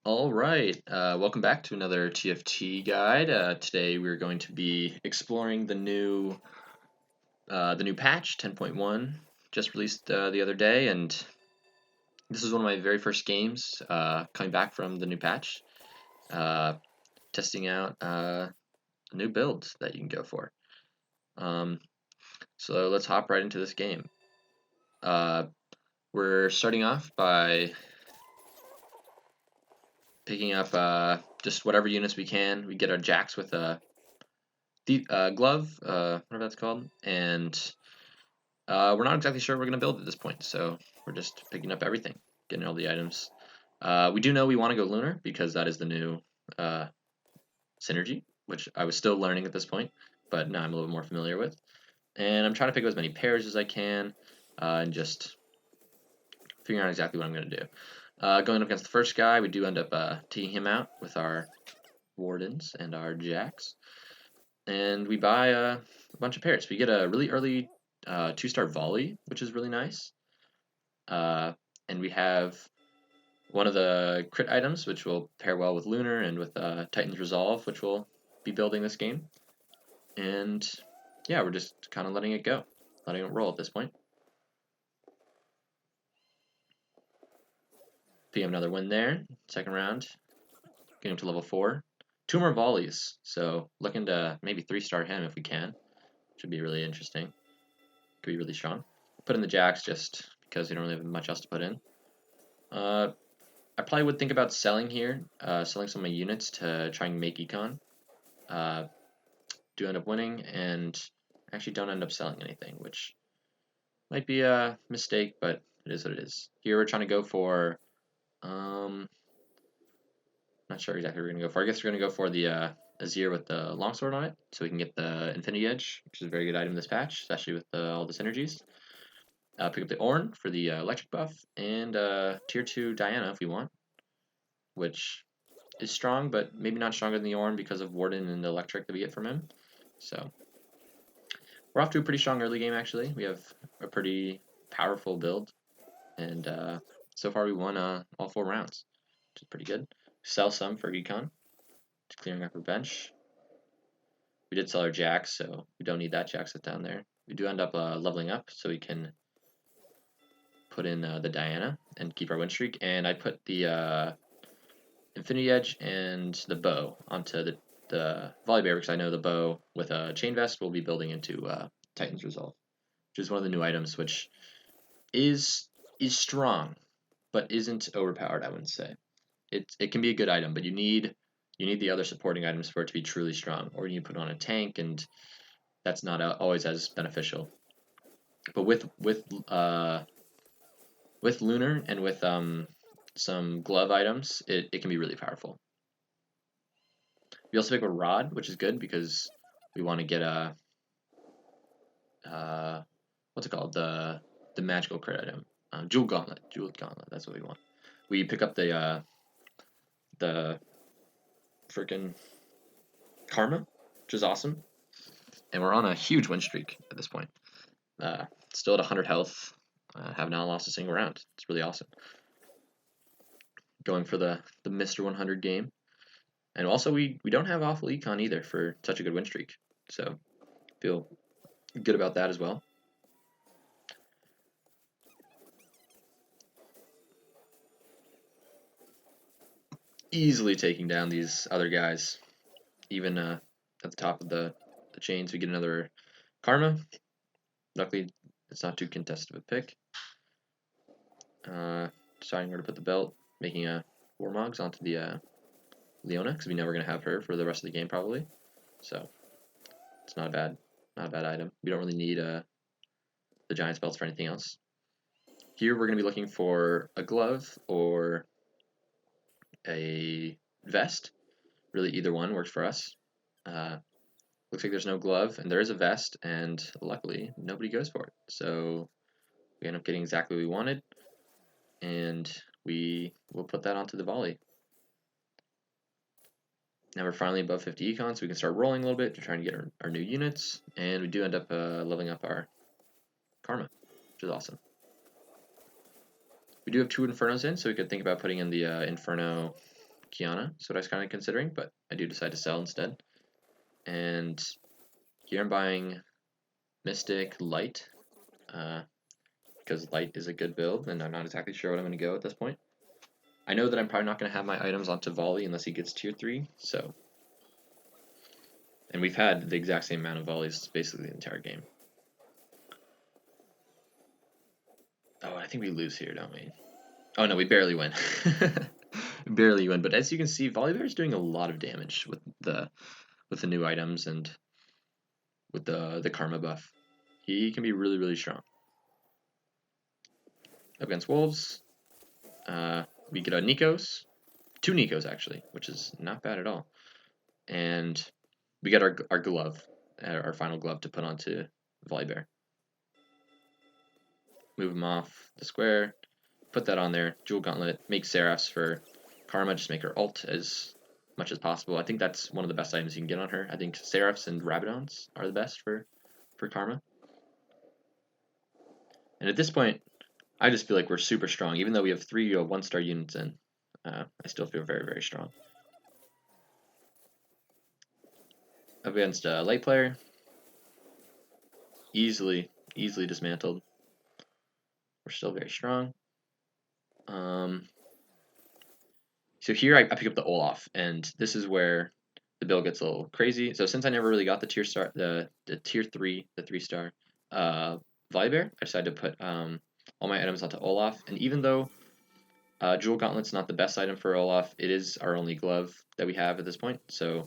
All right, welcome back to another TFT guide. Today we're going to be exploring the new patch 10.1 just released the other day, and this is one of my very first games coming back from the new patch, uh, testing out a new build that you can go for. Um, so let's hop right into this game. Uh, we're starting off by picking up just whatever units we can. We get our jacks with a glove, whatever that's called, and we're not exactly sure what we're going to build at this point, so we're just picking up everything, getting all the items. We do know we want to go Lunar because that is the new uh, synergy, which I was still learning at this point, but now I'm a little more familiar with. And I'm trying to pick up as many pairs as I can, and just figuring out exactly what I'm going to do. Going up against the first guy, we do end up taking him out with our Wardens and our Jacks. And we buy a bunch of pairs. We get a really early 2-star volley, which is really nice. And we have one of the crit items, which will pair well with Lunar and with Titan's Resolve, which we'll be building this game. And yeah, we're just kind of letting it go, letting it roll at this point. Picking up another win there, second round, getting to level 4. 2 more volleys, so looking to maybe 3-star him if we can. Should be really interesting. Could be really strong. Put in the jacks just because we don't really have much else to put in. I probably would think about selling here, selling some of my units to try and make econ. Do end up winning, and actually don't end up selling anything, which might be a mistake, but it is what it is. Here we're trying to go for, not sure exactly what we're going to go for. I guess we're going to go for the Azir with the longsword on it, so we can get the Infinity Edge, which is a very good item this patch, especially with all the synergies. Pick up the Ornn for the electric buff, and tier 2 Diana if we want, which is strong, but maybe not stronger than the Ornn because of Warden and the electric that we get from him. So we're off to a pretty strong early game, actually. We have a pretty powerful build, and so far we won all 4 rounds, which is pretty good. Sell some for econ, just clearing up our bench. We did sell our jacks, so we don't need that jack set down there. We do end up leveling up, so we can put in the Diana and keep our win streak. And I put the Infinity Edge and the bow onto the volley bear because I know the bow with a chain vest will be building into Titan's Resolve, which is one of the new items, which is strong, but isn't overpowered. I wouldn't say it can be a good item, but you need the other supporting items for it to be truly strong, or you put on a tank, and that's not always as beneficial. But with Lunar and with some glove items, it can be really powerful. We also pick a rod, which is good because we want to get a what's it called, the magical crit item, jeweled gauntlet. That's what we want. We pick up the freaking karma, which is awesome, and we're on a huge win streak at this point. Still at 100 health. Have not lost a single round. It's really awesome. Going for the Mr. 100 game. And also, we don't have awful econ either for such a good win streak. So, feel good about that as well. Easily taking down these other guys. Even at the top of the chains, we get another karma. Luckily, it's not too contested of a pick. Deciding where to put the belt, making a Warmogs onto the Leona, because we know we're going to have her for the rest of the game probably. So it's not a bad item. We don't really need the Giant's belts for anything else. Here we're going to be looking for a glove or a vest. Really, either one works for us. Looks like there's no glove, and there is a vest, and luckily nobody goes for it. So we end up getting exactly what we wanted, and we will put that onto the volley. Now we're finally above 50 econ, so we can start rolling a little bit to try and get our new units, and we do end up leveling up our karma, which is awesome. We do have 2 Infernos in, so we could think about putting in the Inferno Kiana, so what I was kind of considering, but I do decide to sell instead. And here I'm buying Mystic Light, because Light is a good build, and I'm not exactly sure what I'm going to go at this point. I know that I'm probably not going to have my items onto Volley unless he gets tier 3, so... And we've had the exact same amount of volleys basically the entire game. Oh, I think we lose here, don't we? Oh no, we barely win. Barely win, but as you can see, Volibear is doing a lot of damage with the new items and with the Karma buff. He can be really, really strong. Against Wolves, we get a Nikos. 2 Nikos, actually, which is not bad at all. And we get our glove, our final glove to put onto Volibear. Move him off the square, put that on there, Jewel Gauntlet, make Seraphs for Karma, just make her ult as much as possible. I think that's one of the best items you can get on her. I think Seraphs and Rabadons are the best for Karma. And at this point, I just feel like we're super strong. Even though we have 3 1-star units in, I still feel very, very strong. Up against a late player, easily dismantled. We're still very strong. So here I pick up the Olaf, and this is where the build gets a little crazy. So since I never really got the tier 3, the 3-star Volibear, I decided to put all my items onto Olaf. And even though Jewel Gauntlet's not the best item for Olaf, it is our only glove that we have at this point. So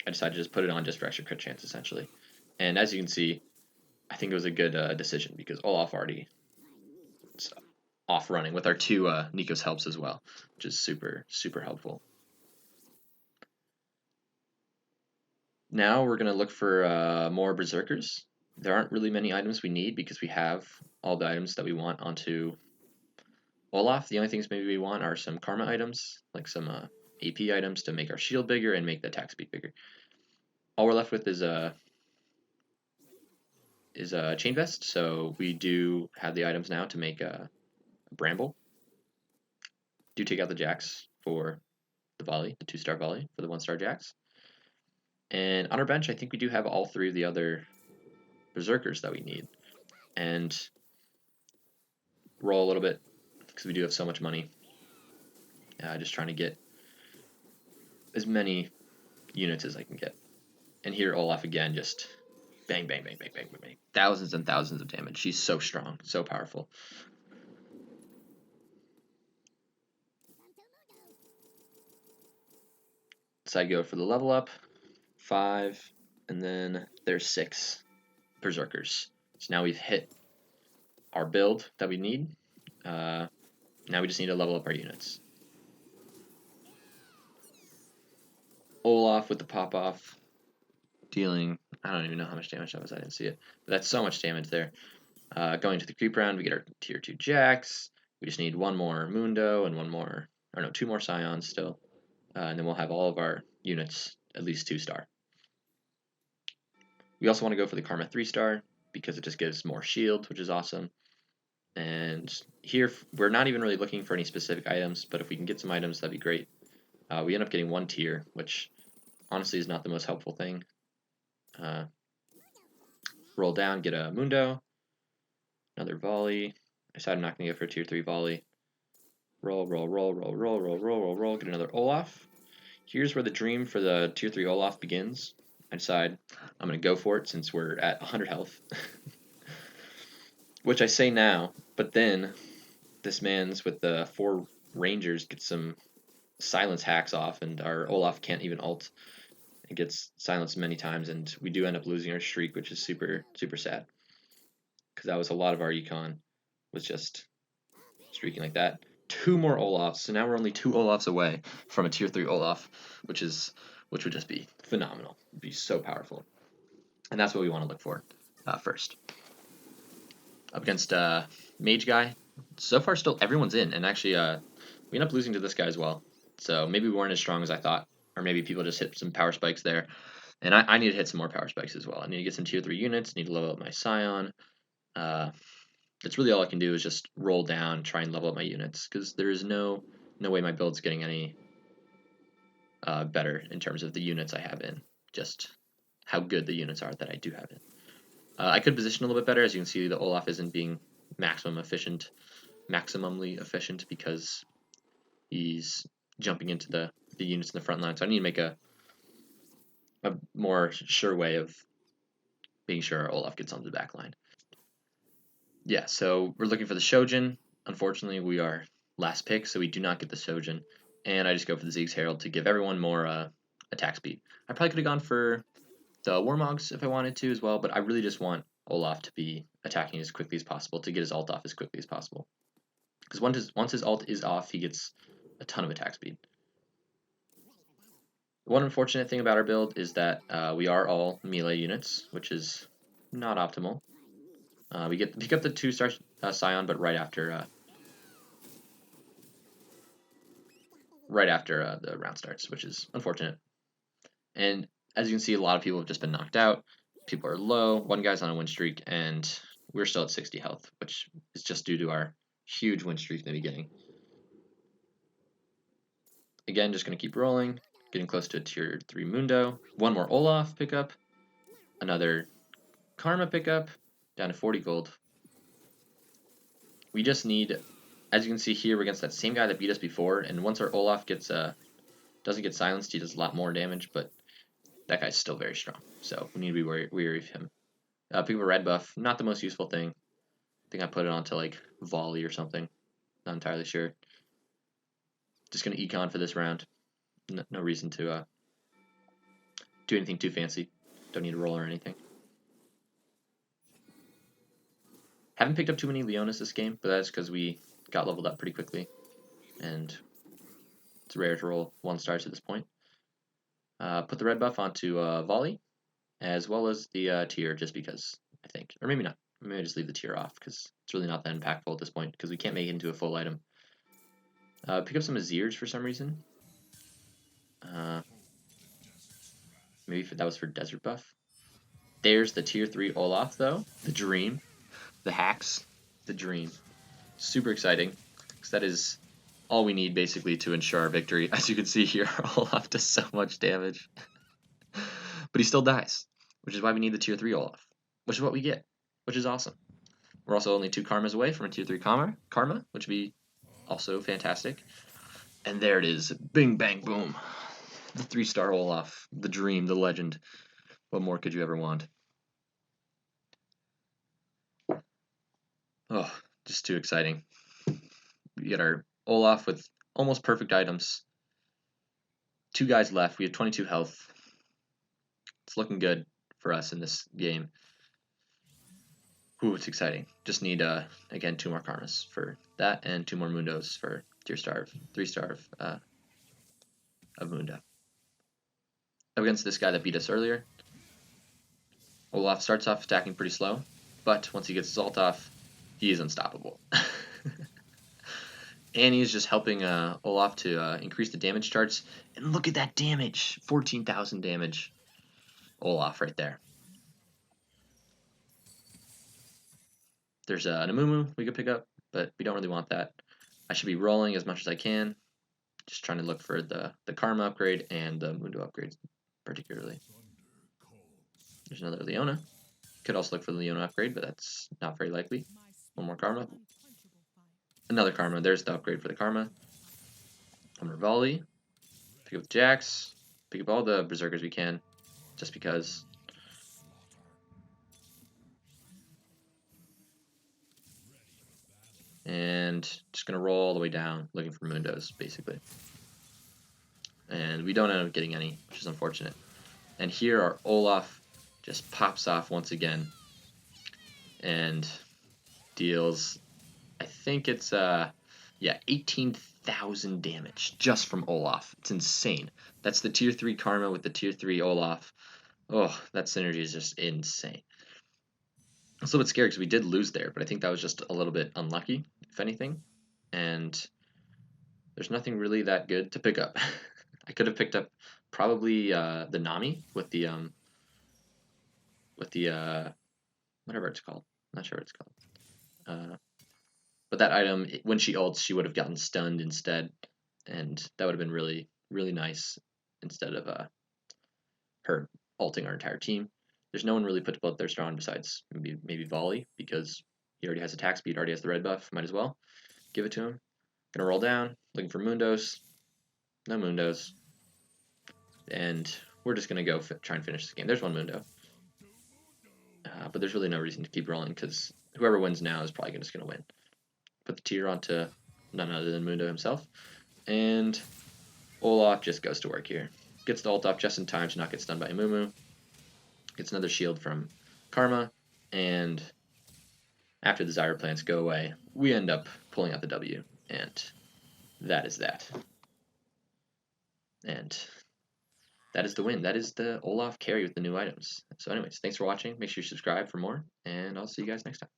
I decided to just put it on just for extra crit chance, essentially. And as you can see, I think it was a good decision because Olaf already off running with our 2 Nikos helps as well, which is super, super helpful. Now we're going to look for more Berserkers. There aren't really many items we need because we have all the items that we want onto Olaf. The only things maybe we want are some Karma items, like some AP items to make our shield bigger and make the attack speed bigger. All we're left with is a Chain Vest, so we do have the items now to make a Bramble. Do take out the Jax for the volley, the 2-star volley for the 1-star Jax. And on our bench, I think we do have all 3 of the other Berserkers that we need. And roll a little bit because we do have so much money. Just trying to get as many units as I can get. And here Olaf again, just bang, bang, bang, bang, bang, bang, bang. Thousands and thousands of damage. She's so strong, so powerful. So I go for the level up, 5, and then there's 6 Berserkers. So now we've hit our build that we need. Now we just need to level up our units. Olaf with the pop-off, dealing, I don't even know how much damage that was, I didn't see it. But that's so much damage there. Going to the creep round, we get our tier 2 Jax. We just need 1 more Mundo and 2 more Scions still. And then we'll have all of our units at least 2-star. We also want to go for the Karma 3-star because it just gives more shield, which is awesome. And here, we're not even really looking for any specific items, but if we can get some items, that'd be great. We end up getting 1 tier, which honestly is not the most helpful thing. Roll down, get a Mundo, another volley. I decided I'm not going to go for a tier 3 volley. Roll, roll, roll, roll, roll, roll, roll, roll, roll, get another Olaf. Here's where the dream for the tier 3 Olaf begins. I decide I'm going to go for it since we're at 100 health. Which I say now, but then this man's with the 4 Rangers gets some silence hacks off, and our Olaf can't even ult. It gets silenced many times, and we do end up losing our streak, which is super, super sad. Because that was a lot of our econ, was just streaking like that. 2 more Olafs, so now we're only 2 Olafs away from a tier 3 Olaf, which would just be phenomenal. It'd be so powerful. And that's what we want to look for first. Up against Mage guy. So far, still everyone's in, and actually, we end up losing to this guy as well. So maybe we weren't as strong as I thought, or maybe people just hit some power spikes there. And I need to hit some more power spikes as well. I need to get some tier 3 units. Need to level up my Scion. That's really all I can do is just roll down, try and level up my units, because there is no way my build's getting any better in terms of the units I have in, just how good the units are that I do have in. I could position a little bit better. As you can see, the Olaf isn't being maximumly efficient because he's jumping into the units in the front line. So I need to make a more sure way of being sure Olaf gets onto the back line. Yeah, so we're looking for the Shojin. Unfortunately, we are last pick, so we do not get the Shojin. And I just go for the Zeke's Herald to give everyone more attack speed. I probably could have gone for the Warmogs if I wanted to as well, but I really just want Olaf to be attacking as quickly as possible to get his ult off as quickly as possible. Because once his ult is off, he gets a ton of attack speed. One unfortunate thing about our build is that we are all melee units, which is not optimal. We get to pick up the 2-star Scion, but right after the round starts, which is unfortunate. And as you can see, a lot of people have just been knocked out. People are low. One guy's on a win streak, and we're still at 60 health, which is just due to our huge win streak in the beginning. Again, just going to keep rolling, getting close to a tier 3 Mundo. One more Olaf pickup, another Karma pickup, down to 40 gold. We just need, as you can see here, we're against that same guy that beat us before, and once our Olaf doesn't get silenced, he does a lot more damage, but that guy's still very strong, so we need to be wary of him. Pick up a red buff, not the most useful thing. I think I put it onto like volley or something, not entirely sure. Just gonna econ for this round. No reason to do anything too fancy. Don't need a roll or anything. Haven't picked up too many Leonas this game, but that's because we got leveled up pretty quickly, and it's rare to roll 1-stars at this point. Put the red buff onto volley, as well as the tier, just because I think, or maybe not. Maybe I just leave the tier off because it's really not that impactful at this point because we can't make it into a full item. Pick up some Azirs for some reason. Maybe that was for desert buff. There's the tier 3 Olaf though, the dream, the hacks, the dream. Super exciting because that is all we need basically to ensure our victory. As you can see here, Olaf does so much damage, but he still dies, which is why we need the tier 3 Olaf, which is what we get, which is awesome. We're also only 2 karmas away from a tier 3 karma, which would be also fantastic. And there it is, bing bang boom, the 3-star Olaf, the dream, the legend. What more could you ever want? Oh, just too exciting. We get our Olaf with almost perfect items. 2 guys left. We have 22 health. It's looking good for us in this game. Ooh, it's exciting. Just need, again, 2 more karmas for that and 2 more Mundos for tier star, 3-star of Mundo. Against this guy that beat us earlier, Olaf starts off attacking pretty slow, but once he gets his ult off, he is unstoppable. And he's just helping Olaf to increase the damage charts. And look at that damage! 14,000 damage. Olaf right there. There's an Amumu we could pick up, but we don't really want that. I should be rolling as much as I can. Just trying to look for the Karma upgrade and the Mundo upgrades particularly. There's another Leona. Could also look for the Leona upgrade, but that's not very likely. One more Karma. Another Karma. There's the upgrade for the Karma. One more volley. Pick up the Jax. Pick up all the Berserkers we can, just because. And just going to roll all the way down, looking for Mundos, basically. And we don't end up getting any, which is unfortunate. And here our Olaf just pops off once again and deals, I think it's, 18,000 damage just from Olaf. It's insane. That's the tier 3 Karma with the tier 3 Olaf. Oh, that synergy is just insane. It's a little bit scary because we did lose there, but I think that was just a little bit unlucky, if anything. And there's nothing really that good to pick up. I could have picked up probably the Nami with the whatever it's called. I'm not sure what it's called. But that item, when she ults, she would have gotten stunned instead, and that would have been really, really nice instead of her ulting our entire team. There's no one really put Bloodthirster on besides maybe Volley, because he already has attack speed, already has the red buff. Might as well give it to him. Gonna roll down, looking for Mundos. No Mundos. And we're just gonna go try and finish this game. There's one Mundo. But there's really no reason to keep rolling, because whoever wins now is probably just gonna win. Put the tier onto none other than Mundo himself. And Olaf just goes to work here. Gets the ult off just in time to not get stunned by Amumu. Gets another shield from Karma. And after the Zyra plants go away, we end up pulling out the W. And that is that. And that is the win. That is the Olaf carry with the new items. So anyways, thanks for watching. Make sure you subscribe for more. And I'll see you guys next time.